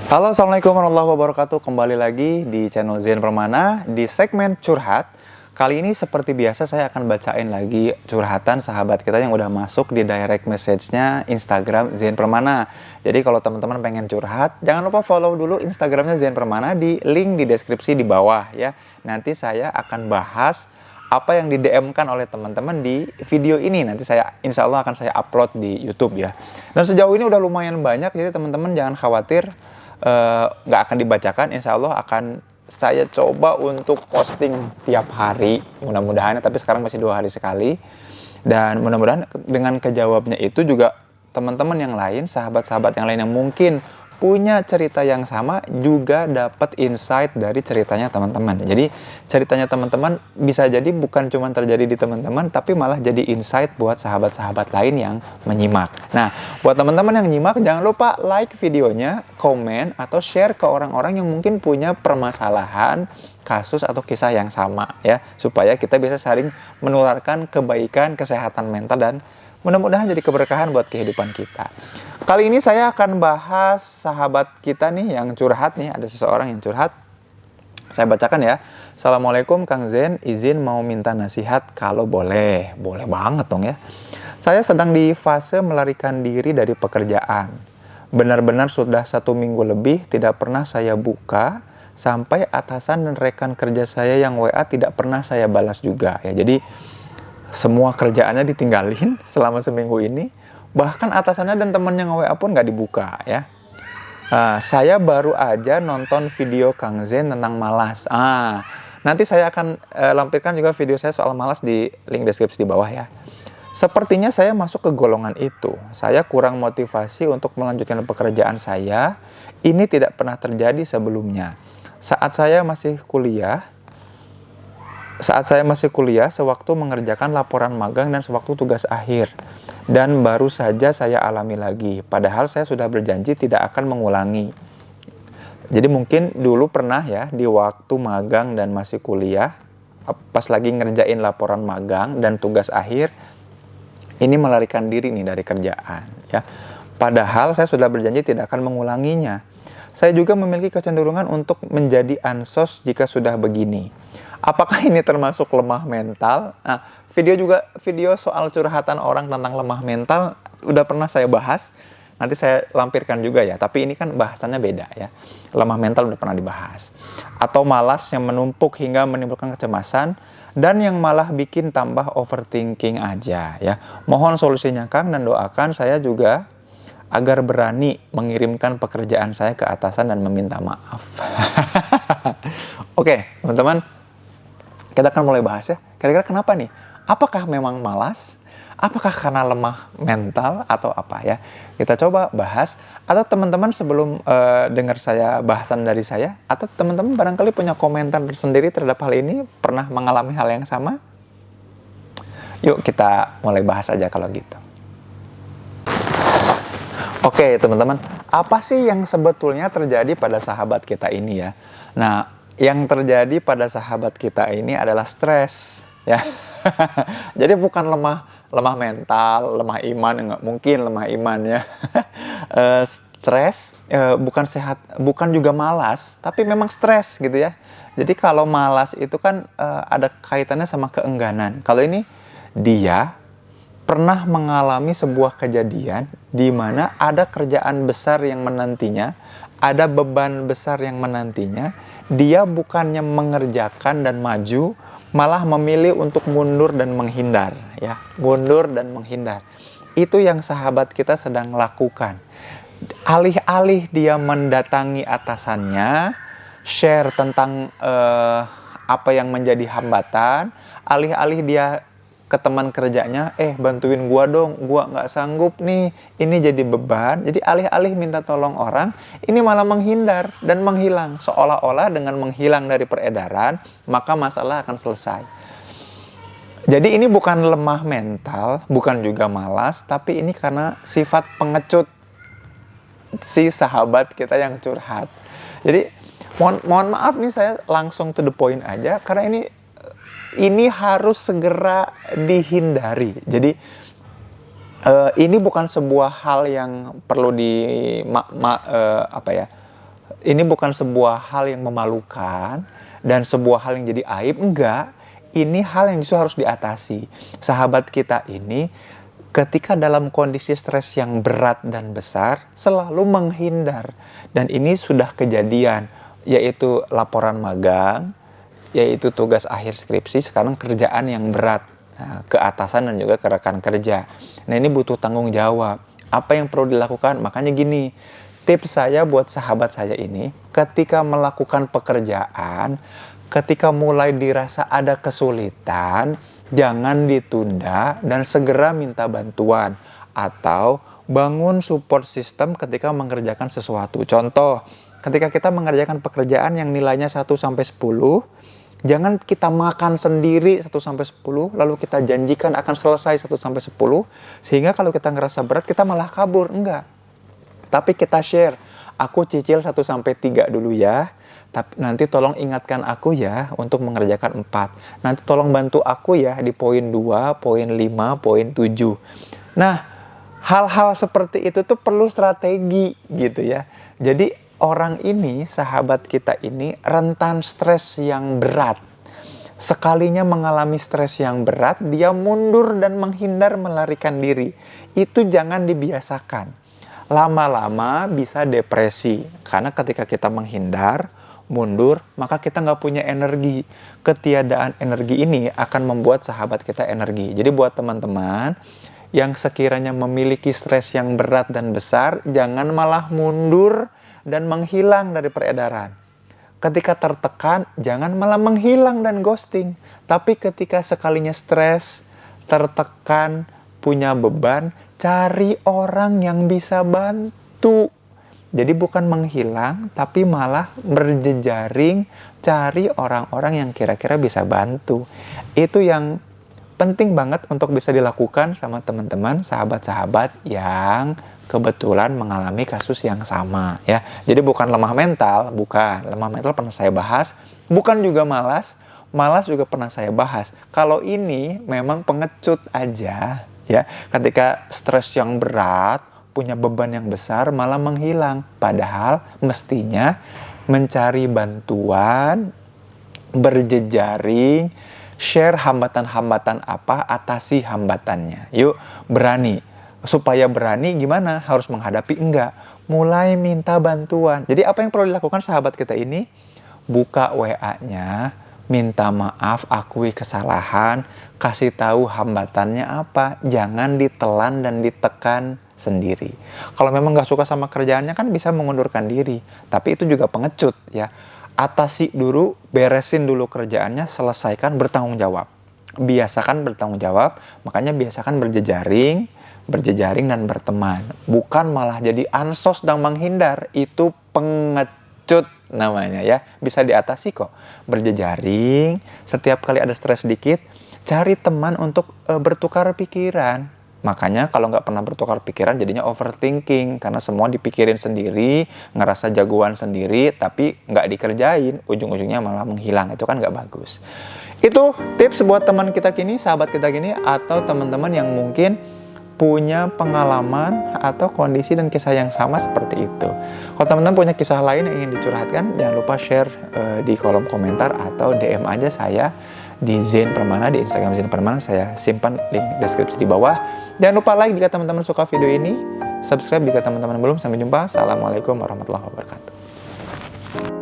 Halo, Assalamualaikum warahmatullahi wabarakatuh. Kembali lagi di channel Zen Permana di segmen curhat. Kali ini seperti biasa saya akan bacain lagi curhatan sahabat kita yang udah masuk di direct message-nya Instagram Zen Permana. Jadi kalau teman-teman pengen curhat, jangan lupa follow dulu Instagramnya Zen Permana di link di deskripsi di bawah ya. Nanti saya akan bahas apa yang di DM-kan oleh teman-teman di video ini. Nanti insya Allah akan saya upload di YouTube ya. Dan sejauh ini udah lumayan banyak, jadi teman-teman jangan khawatir nggak akan dibacakan. Insya Allah akan saya coba untuk posting tiap hari mudah-mudahan, tapi sekarang masih 2 hari sekali. Dan mudah-mudahan dengan kejawabnya itu juga teman-teman yang lain, sahabat-sahabat yang lain yang mungkin punya cerita yang sama juga dapat insight dari ceritanya teman-teman. Jadi ceritanya teman-teman bisa jadi bukan cuma terjadi di teman-teman, tapi malah jadi insight buat sahabat-sahabat lain yang menyimak. Nah, buat teman-teman yang nyimak, jangan lupa like videonya, komen, atau share ke orang-orang yang mungkin punya permasalahan, kasus atau kisah yang sama ya, supaya kita bisa saling menularkan kebaikan, kesehatan mental, dan mudah-mudahan jadi keberkahan buat kehidupan kita. Kali ini saya akan bahas sahabat kita nih yang curhat nih. Ada seseorang yang curhat. Saya bacakan ya. Assalamualaikum Kang Zen, izin mau minta nasihat kalau boleh. Boleh banget dong ya. Saya sedang di fase melarikan diri dari pekerjaan. Benar-benar sudah 1 minggu lebih tidak pernah saya buka. Sampai atasan dan rekan kerja saya yang WA tidak pernah saya balas juga ya. Jadi semua kerjaannya ditinggalin selama seminggu ini. Bahkan atasannya dan temannya nge-WA pun nggak dibuka ya. Saya baru aja nonton video Kang Zen tentang malas. Nanti saya akan lampirkan juga video saya soal malas di link deskripsi di bawah ya. Sepertinya saya masuk ke golongan itu. Saya kurang motivasi untuk melanjutkan pekerjaan saya. Ini tidak pernah terjadi sebelumnya. Saat saya masih kuliah, sewaktu mengerjakan laporan magang dan sewaktu tugas akhir. Dan baru saja saya alami lagi. Padahal saya sudah berjanji tidak akan mengulangi. Jadi mungkin dulu pernah ya, di waktu magang dan masih kuliah, pas lagi ngerjain laporan magang dan tugas akhir, ini melarikan diri nih dari kerjaan ya. Padahal saya sudah berjanji tidak akan mengulanginya. Saya juga memiliki kecenderungan untuk menjadi ansos jika sudah begini. Apakah ini termasuk lemah mental? Nah, video soal curhatan orang tentang lemah mental udah pernah saya bahas. Nanti saya lampirkan juga ya. Tapi ini kan bahasannya beda ya. Lemah mental udah pernah dibahas. Atau malas yang menumpuk hingga menimbulkan kecemasan dan yang malah bikin tambah overthinking aja ya. Mohon solusinya Kang, dan doakan saya juga agar berani mengirimkan pekerjaan saya ke atasan dan meminta maaf. Oke, teman-teman. Kita akan mulai bahas ya. Kira-kira kenapa nih? Apakah memang malas? Apakah karena lemah mental atau apa ya? Kita coba bahas. Atau teman-teman sebelum dengar saya bahasan dari saya, atau teman-teman barangkali punya komentar tersendiri terhadap hal ini, pernah mengalami hal yang sama? Yuk kita mulai bahas aja kalau gitu. Oke teman-teman, apa sih yang sebetulnya terjadi pada sahabat kita ini ya? Nah, yang terjadi pada sahabat kita ini adalah stres ya. Jadi bukan lemah mental, lemah iman, enggak mungkin lemah iman ya. Stres bukan sehat, bukan juga malas, tapi memang stres gitu ya. Jadi kalau malas itu kan ada kaitannya sama keengganan. Kalau ini dia pernah mengalami sebuah kejadian di mana ada kerjaan besar yang menantinya, ada beban besar yang menantinya. Dia bukannya mengerjakan dan maju, malah memilih untuk mundur dan menghindar ya. Mundur dan menghindar. Itu yang sahabat kita sedang lakukan. Alih-alih dia mendatangi atasannya, share tentang apa yang menjadi hambatan, alih-alih dia ke teman kerjanya, bantuin gua dong, gua nggak sanggup nih, ini jadi beban. Jadi alih-alih minta tolong orang, ini malah menghindar dan menghilang. Seolah-olah dengan menghilang dari peredaran, maka masalah akan selesai. Jadi ini bukan lemah mental, bukan juga malas, tapi ini karena sifat pengecut si sahabat kita yang curhat. Jadi mohon maaf nih, saya langsung to the point aja, karena ini harus segera dihindari. Jadi ini bukan sebuah hal yang perlu Ini bukan sebuah hal yang memalukan dan sebuah hal yang jadi aib, enggak. Ini hal yang justru harus diatasi. Sahabat kita ini ketika dalam kondisi stres yang berat dan besar selalu menghindar. Dan ini sudah kejadian, yaitu laporan magang, yaitu tugas akhir skripsi, sekarang kerjaan yang berat. Nah, ke atasan dan juga ke rekan kerja. Nah, ini butuh tanggung jawab. Apa yang perlu dilakukan? Makanya gini, tips saya buat sahabat saya ini, ketika melakukan pekerjaan, ketika mulai dirasa ada kesulitan, jangan ditunda dan segera minta bantuan. Atau bangun support system ketika mengerjakan sesuatu. Contoh, ketika kita mengerjakan pekerjaan yang nilainya 1-10, jangan kita makan sendiri 1-10, lalu kita janjikan akan selesai 1-10, sehingga kalau kita ngerasa berat, kita malah kabur. Enggak. Tapi kita share, aku cicil 1-3 dulu ya, tapi nanti tolong ingatkan aku ya untuk mengerjakan 4. Nanti tolong bantu aku ya di poin 2, poin 5, poin 7. Nah, hal-hal seperti itu tuh perlu strategi gitu ya. Jadi orang ini, sahabat kita ini rentan stres yang berat. Sekalinya mengalami stres yang berat, dia mundur dan menghindar, melarikan diri. Itu jangan dibiasakan. Lama-lama bisa depresi. Karena ketika kita menghindar, mundur, maka kita nggak punya energi. Ketiadaan energi ini akan membuat sahabat kita energi. Jadi buat teman-teman yang sekiranya memiliki stres yang berat dan besar, jangan malah mundur dan menghilang dari peredaran. Ketika tertekan, jangan malah menghilang dan ghosting. Tapi ketika sekalinya stres, tertekan, punya beban, cari orang yang bisa bantu. Jadi bukan menghilang, tapi malah berjejaring, cari orang-orang yang kira-kira bisa bantu. Itu yang penting banget untuk bisa dilakukan sama teman-teman, sahabat-sahabat yang kebetulan mengalami kasus yang sama ya. Jadi bukan lemah mental, bukan. Lemah mental pernah saya bahas, bukan juga malas. Malas juga pernah saya bahas. Kalau ini memang pengecut aja ya. Ketika stres yang berat, punya beban yang besar malah menghilang. Padahal mestinya mencari bantuan, berjejaring, share hambatan-hambatan apa, atasi hambatannya. Yuk, berani. Supaya berani gimana? Harus menghadapi? Enggak. Mulai minta bantuan. Jadi apa yang perlu dilakukan sahabat kita ini? Buka WA-nya, minta maaf, akui kesalahan, kasih tahu hambatannya apa. Jangan ditelan dan ditekan sendiri. Kalau memang nggak suka sama kerjaannya kan bisa mengundurkan diri. Tapi itu juga pengecut ya. Atasi dulu, beresin dulu kerjaannya, selesaikan, bertanggung jawab. Biasakan bertanggung jawab, makanya biasakan berjejaring dan berteman. Bukan malah jadi ansos dan menghindar. Itu pengecut namanya ya. Bisa diatasi kok. Berjejaring, setiap kali ada stres sedikit, cari teman untuk bertukar pikiran. Makanya kalau nggak pernah bertukar pikiran jadinya overthinking. Karena semua dipikirin sendiri, ngerasa jagoan sendiri, tapi nggak dikerjain. Ujung-ujungnya malah menghilang. Itu kan nggak bagus. Itu tips buat teman kita kini, sahabat kita kini, atau teman-teman yang mungkin punya pengalaman atau kondisi dan kisah yang sama seperti itu. Kalau teman-teman punya kisah lain yang ingin dicurhatkan, jangan lupa share di kolom komentar atau DM aja saya di Zain Permana, di Instagram Zain Permana. Saya simpan link deskripsi di bawah. Jangan lupa like jika teman-teman suka video ini, subscribe jika teman-teman belum. Sampai jumpa. Assalamualaikum warahmatullahi wabarakatuh.